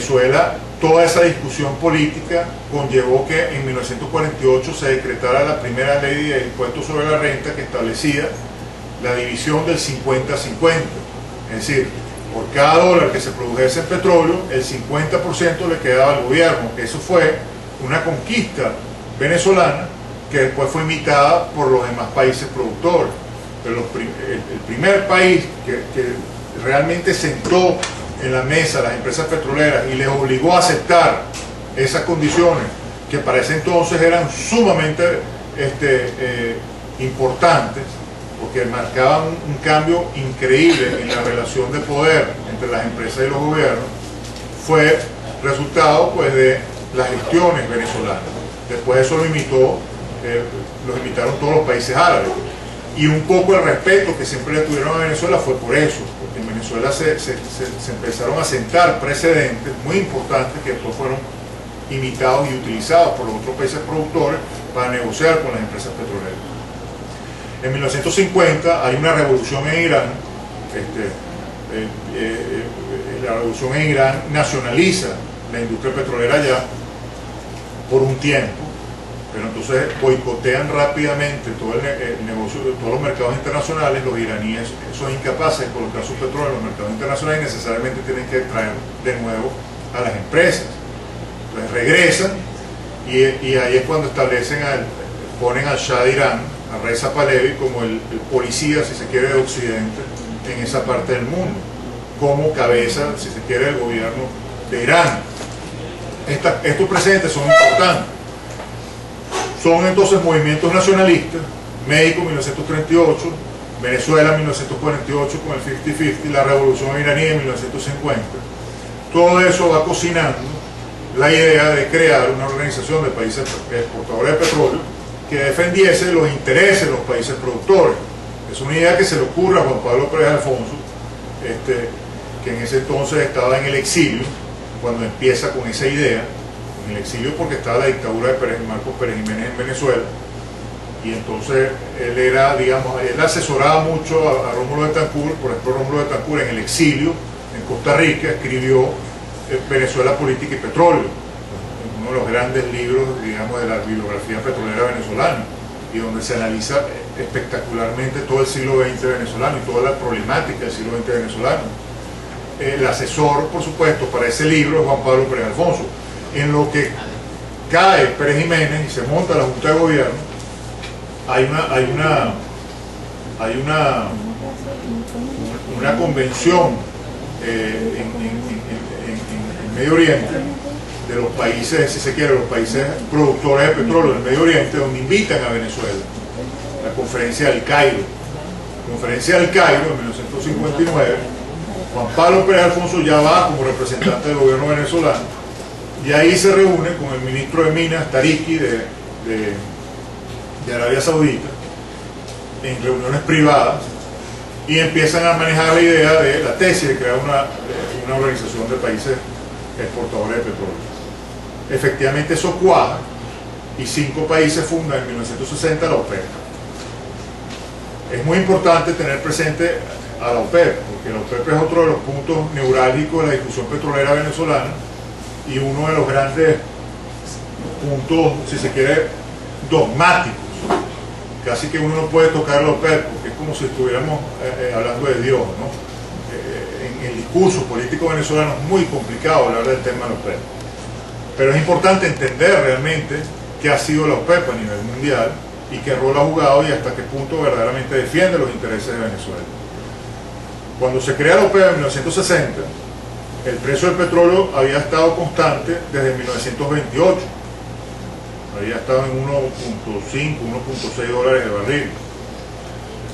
Venezuela, toda esa discusión política conllevó que en 1948 se decretara la primera ley de impuesto sobre la renta que establecía la división del 50-50, es decir, por cada dólar que se produjese en petróleo, el 50% le quedaba al gobierno. Eso fue una conquista venezolana que después fue imitada por los demás países productores. Pero el primer país que realmente sentó en la mesa a las empresas petroleras y les obligó a aceptar esas condiciones que para ese entonces eran sumamente importantes, porque marcaban un cambio increíble en la relación de poder entre las empresas y los gobiernos, fue resultado pues de las gestiones venezolanas. Después eso lo imitaron todos los países árabes. Y un poco el respeto que siempre le tuvieron a Venezuela fue por eso, porque en Venezuela se empezaron a sentar precedentes muy importantes que después fueron imitados y utilizados por los otros países productores para negociar con las empresas petroleras. En 1950 hay una revolución en Irán. La revolución en Irán nacionaliza la industria petrolera allá por un tiempo, pero entonces boicotean rápidamente todo el negocio de todos los mercados internacionales. Los iraníes son incapaces de colocar su petróleo en los mercados internacionales y necesariamente tienen que traer de nuevo a las empresas. Entonces regresan y ahí es cuando ponen al Shah de Irán, a Reza Pahlavi, como el policía, si se quiere, de Occidente en esa parte del mundo, como cabeza, si se quiere, del gobierno de Irán. Estos precedentes son importantes. Son entonces movimientos nacionalistas: México 1938, Venezuela 1948 con el 50-50, la revolución iraní en 1950. Todo eso va cocinando la idea de crear una organización de países exportadores de petróleo que defendiese los intereses de los países productores. Es una idea que se le ocurre a Juan Pablo Pérez Alfonso, que en ese entonces estaba en el exilio, cuando empieza con esa idea, en el exilio porque estaba la dictadura de Marcos Pérez Jiménez en Venezuela, y entonces él era, digamos, él asesoraba mucho a Rómulo Betancourt. Por ejemplo, Rómulo Betancourt en el exilio, en Costa Rica, escribió Venezuela, Política y Petróleo, uno de los grandes libros, digamos, de la bibliografía petrolera venezolana, y donde se analiza espectacularmente todo el siglo XX venezolano y toda la problemática del siglo XX venezolano. El asesor, por supuesto, para ese libro es Juan Pablo Pérez Alfonso. En lo que cae Pérez Jiménez y se monta la Junta de Gobierno, hay una convención en Medio Oriente, de los países, si se quiere, los países productores de petróleo del Medio Oriente, donde invitan a Venezuela, la conferencia del Cairo. La conferencia del Cairo en 1959, Juan Pablo Pérez Alfonso ya va como representante del gobierno venezolano, y ahí se reúne con el ministro de Minas, Tariki, de Arabia Saudita, en reuniones privadas, y empiezan a manejar la idea de la tesis de crear una organización de países exportadores de petróleo. Efectivamente eso cuaja, y 5 países fundan en 1960 la OPEP. Es muy importante tener presente a la OPEP, porque la OPEP es otro de los puntos neurálgicos de la discusión petrolera venezolana, y uno de los grandes puntos, si se quiere, dogmáticos. Casi que uno no puede tocar la OPEP, porque es como si estuviéramos hablando de Dios, ¿no? En el discurso político venezolano es muy complicado hablar del tema de la OPEP. Pero es importante entender realmente qué ha sido la OPEP a nivel mundial y qué rol ha jugado y hasta qué punto verdaderamente defiende los intereses de Venezuela. Cuando se crea la OPEP en 1960, el precio del petróleo había estado constante desde 1928. Había estado en 1.5, 1.6 dólares de barril.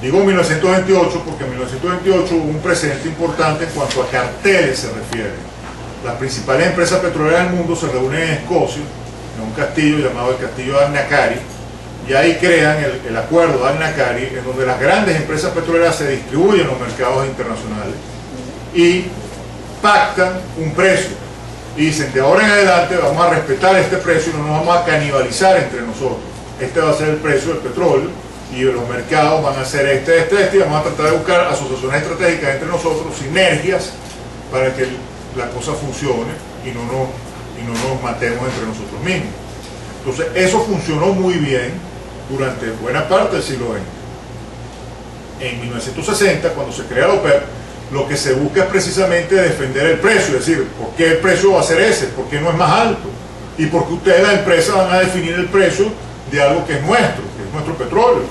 Digo 1928 porque en 1928 hubo un precedente importante en cuanto a carteles se refiere. Las principales empresas petroleras del mundo se reúnen en Escocia, en un castillo llamado el Castillo de Arnacari, y ahí crean el acuerdo de Arnacari, en donde las grandes empresas petroleras se distribuyen en los mercados internacionales y pactan un precio. Y dicen, de ahora en adelante vamos a respetar este precio y no nos vamos a canibalizar entre nosotros. Este va a ser el precio del petróleo y los mercados van a ser este, y vamos a tratar de buscar asociaciones estratégicas entre nosotros, sinergias, para que la cosa funcione y no nos matemos entre nosotros mismos. Entonces eso funcionó muy bien durante buena parte del siglo XX. En 1960, cuando se crea la OPEP, lo que se busca es precisamente defender el precio, es decir, ¿por qué el precio va a ser ese? ¿Por qué no es más alto? ¿Y por qué ustedes, las empresas, van a definir el precio de algo que es nuestro petróleo?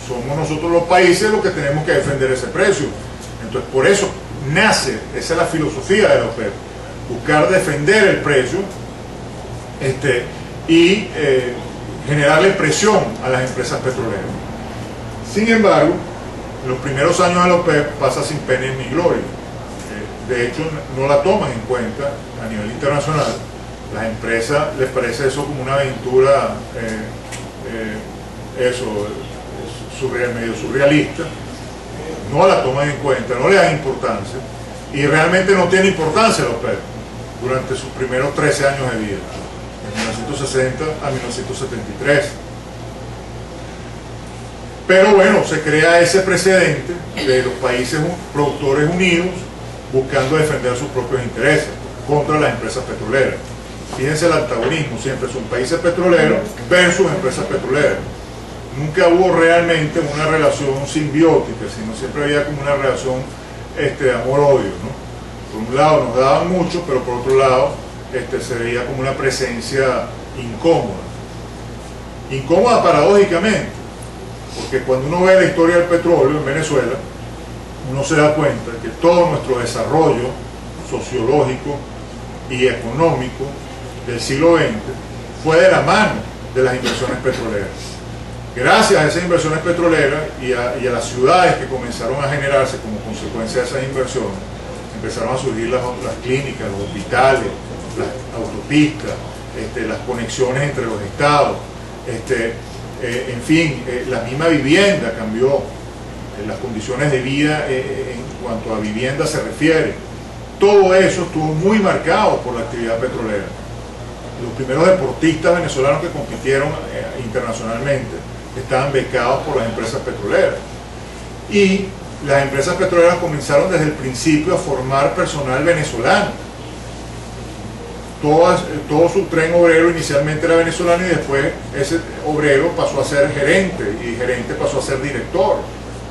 Somos nosotros los países los que tenemos que defender ese precio. Entonces, por eso nace, esa es la filosofía de la OPEP, buscar defender el precio y generarle presión a las empresas petroleras. Sin embargo, en los primeros años de la OPEP pasa sin pena ni gloria. De hecho, no la toman en cuenta a nivel internacional. Las empresas les parece eso como una aventura, medio surrealista. No la toman en cuenta, no le dan importancia, y realmente no tiene importancia la OPEP durante sus primeros 13 años de vida, de 1960 a 1973. Pero bueno, se crea ese precedente de los países productores unidos buscando defender sus propios intereses contra las empresas petroleras. Fíjense el antagonismo, siempre son países petroleros versus empresas petroleras. Nunca hubo realmente una relación simbiótica, sino siempre había como una relación de amor-odio, ¿no? Por un lado nos daban mucho, pero por otro lado se veía como una presencia incómoda. Incómoda paradójicamente, porque cuando uno ve la historia del petróleo en Venezuela, uno se da cuenta que todo nuestro desarrollo sociológico y económico del siglo XX fue de la mano de las inversiones petroleras. Gracias a esas inversiones petroleras y a las ciudades que comenzaron a generarse como consecuencia de esas inversiones, empezaron a surgir las clínicas, los hospitales, las autopistas, las conexiones entre los estados, en fin, la misma vivienda cambió, las condiciones de vida en cuanto a vivienda se refiere. Todo eso estuvo muy marcado por la actividad petrolera. Los primeros deportistas venezolanos que compitieron internacionalmente estaban becados por las empresas petroleras. Y las empresas petroleras comenzaron desde el principio a formar personal venezolano. Todo su tren obrero inicialmente era venezolano y después ese obrero pasó a ser gerente y gerente pasó a ser director.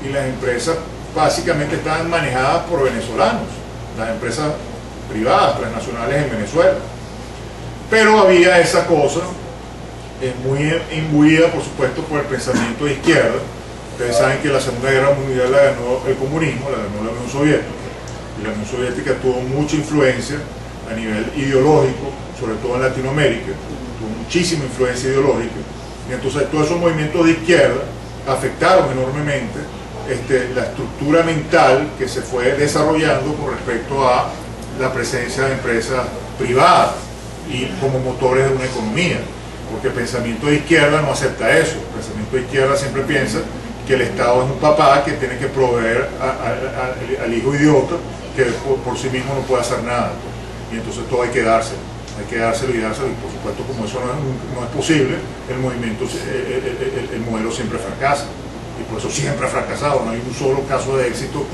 Y las empresas básicamente estaban manejadas por venezolanos, las empresas privadas, transnacionales en Venezuela. Pero había esa cosa muy imbuida, por supuesto, por el pensamiento de izquierda. Ustedes saben que la Segunda Guerra Mundial la ganó el comunismo, la ganó la Unión Soviética, y la Unión Soviética tuvo mucha influencia a nivel ideológico, sobre todo en Latinoamérica, tuvo muchísima influencia ideológica, y entonces todos esos movimientos de izquierda afectaron enormemente la estructura mental que se fue desarrollando con respecto a la presencia de empresas privadas y como motores de una economía, porque el pensamiento de izquierda no acepta eso. El pensamiento de izquierda siempre piensa que el Estado es un papá que tiene que proveer al hijo idiota que por sí mismo no puede hacer nada, y entonces todo hay que dárselo y por supuesto, como eso no es posible, el modelo siempre fracasa, y por eso siempre ha fracasado. No hay un solo caso de éxito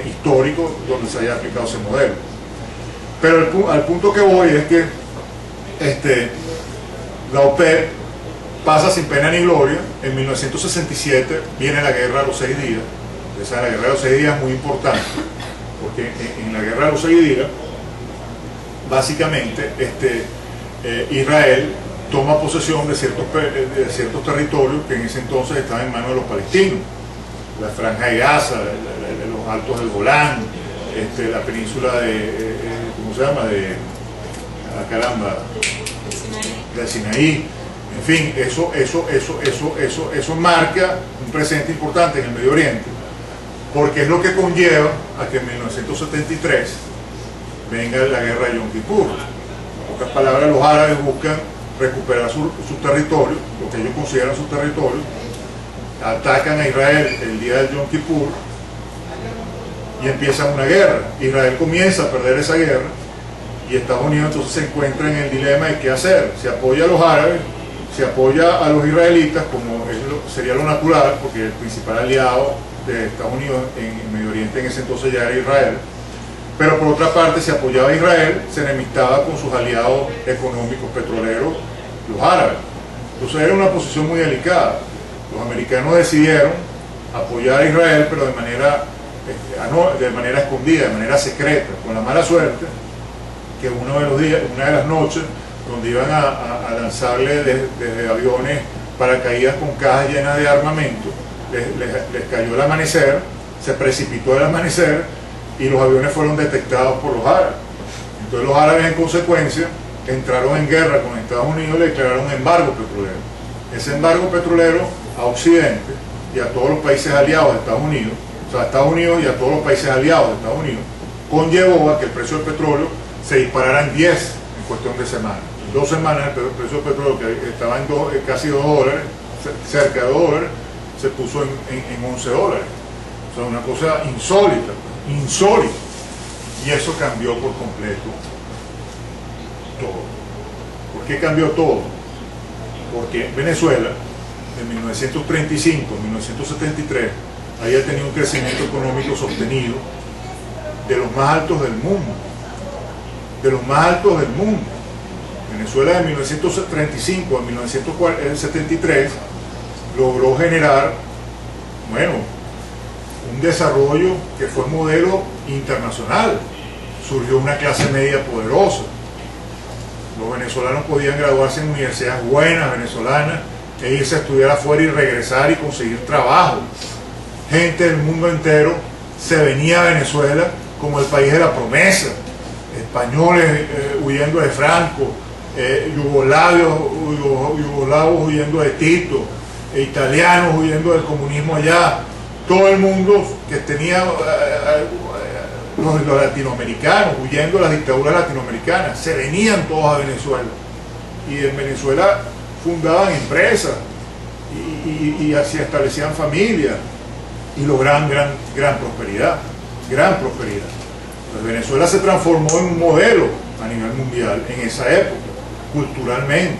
histórico donde se haya aplicado ese modelo. Pero al punto que voy es que la OPEP pasa sin pena ni gloria. En 1967 viene la guerra de los 6 días. La guerra de los 6 días es muy importante, porque en la guerra de los 6 días, básicamente, Israel toma posesión de ciertos territorios que en ese entonces estaban en manos de los palestinos. La Franja de Gaza, los Altos del Golán, la península de, ¿cómo se llama? Del Sinaí. En fin, eso marca un presente importante en el Medio Oriente, porque es lo que conlleva a que en 1973 venga la guerra de Yom Kippur. En pocas palabras, los árabes buscan recuperar su territorio, lo que ellos consideran su territorio, atacan a Israel el día del Yom Kippur y empiezan una guerra. Israel comienza a perder esa guerra y Estados Unidos entonces se encuentra en el dilema de qué hacer. Se apoya a los árabes, se apoya a los israelitas, como sería lo natural, porque el principal aliado de Estados Unidos en Medio Oriente en ese entonces ya era Israel, pero por otra parte, si apoyaba a Israel, se enemistaba con sus aliados económicos petroleros, los árabes. Entonces era una posición muy delicada. Los americanos decidieron apoyar a Israel, pero de manera escondida, de manera secreta, con la mala suerte que uno de los días, una de las noches, donde iban a lanzarle desde aviones paracaídas con cajas llenas de armamento, les cayó el amanecer, se precipitó el amanecer y los aviones fueron detectados por los árabes. Entonces los árabes, en consecuencia, entraron en guerra con Estados Unidos y le declararon un embargo petrolero. Ese embargo petrolero a Occidente y a todos los países aliados de Estados Unidos, o sea, a Estados Unidos y a todos los países aliados de Estados Unidos, conllevó a que el precio del petróleo se disparara en 10 en cuestión de semanas. En 2 semanas el precio del petróleo, que estaba en casi $2, cerca de $2, se puso en $11. O sea, una cosa insólita, insólita. Y eso cambió por completo todo. ¿Por qué cambió todo? Porque Venezuela, de 1935 a 1973, había tenido un crecimiento económico sostenido de los más altos del mundo. De los más altos del mundo. Venezuela de 1935 a 1973 logró generar, bueno, un desarrollo que fue modelo internacional. Surgió una clase media poderosa. Los venezolanos podían graduarse en universidades buenas venezolanas e irse a estudiar afuera y regresar y conseguir trabajo. Gente del mundo entero se venía a Venezuela como el país de la promesa. Españoles huyendo de Franco, yugoslavos huyendo de Tito, italianos huyendo del comunismo allá. Todo el mundo que tenía, los latinoamericanos huyendo de las dictaduras latinoamericanas, se venían todos a Venezuela. Y en Venezuela fundaban empresas y así establecían familias y lograban gran prosperidad, gran prosperidad. Pues Venezuela se transformó en un modelo a nivel mundial en esa época, culturalmente,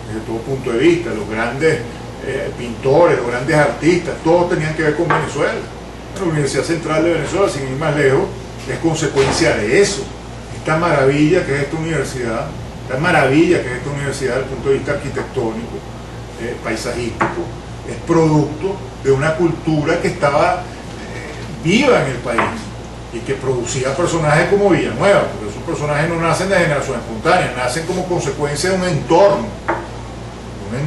desde todo punto de vista. Los grandes pintores, los grandes artistas, todos tenían que ver con Venezuela. La Universidad Central de Venezuela, sin ir más lejos, es consecuencia de eso. Esta maravilla que es esta universidad, desde el punto de vista arquitectónico, paisajístico, es producto de una cultura que estaba viva en el país y que producía personajes como Villanueva, porque esos personajes no nacen de generación espontánea, nacen como consecuencia de un entorno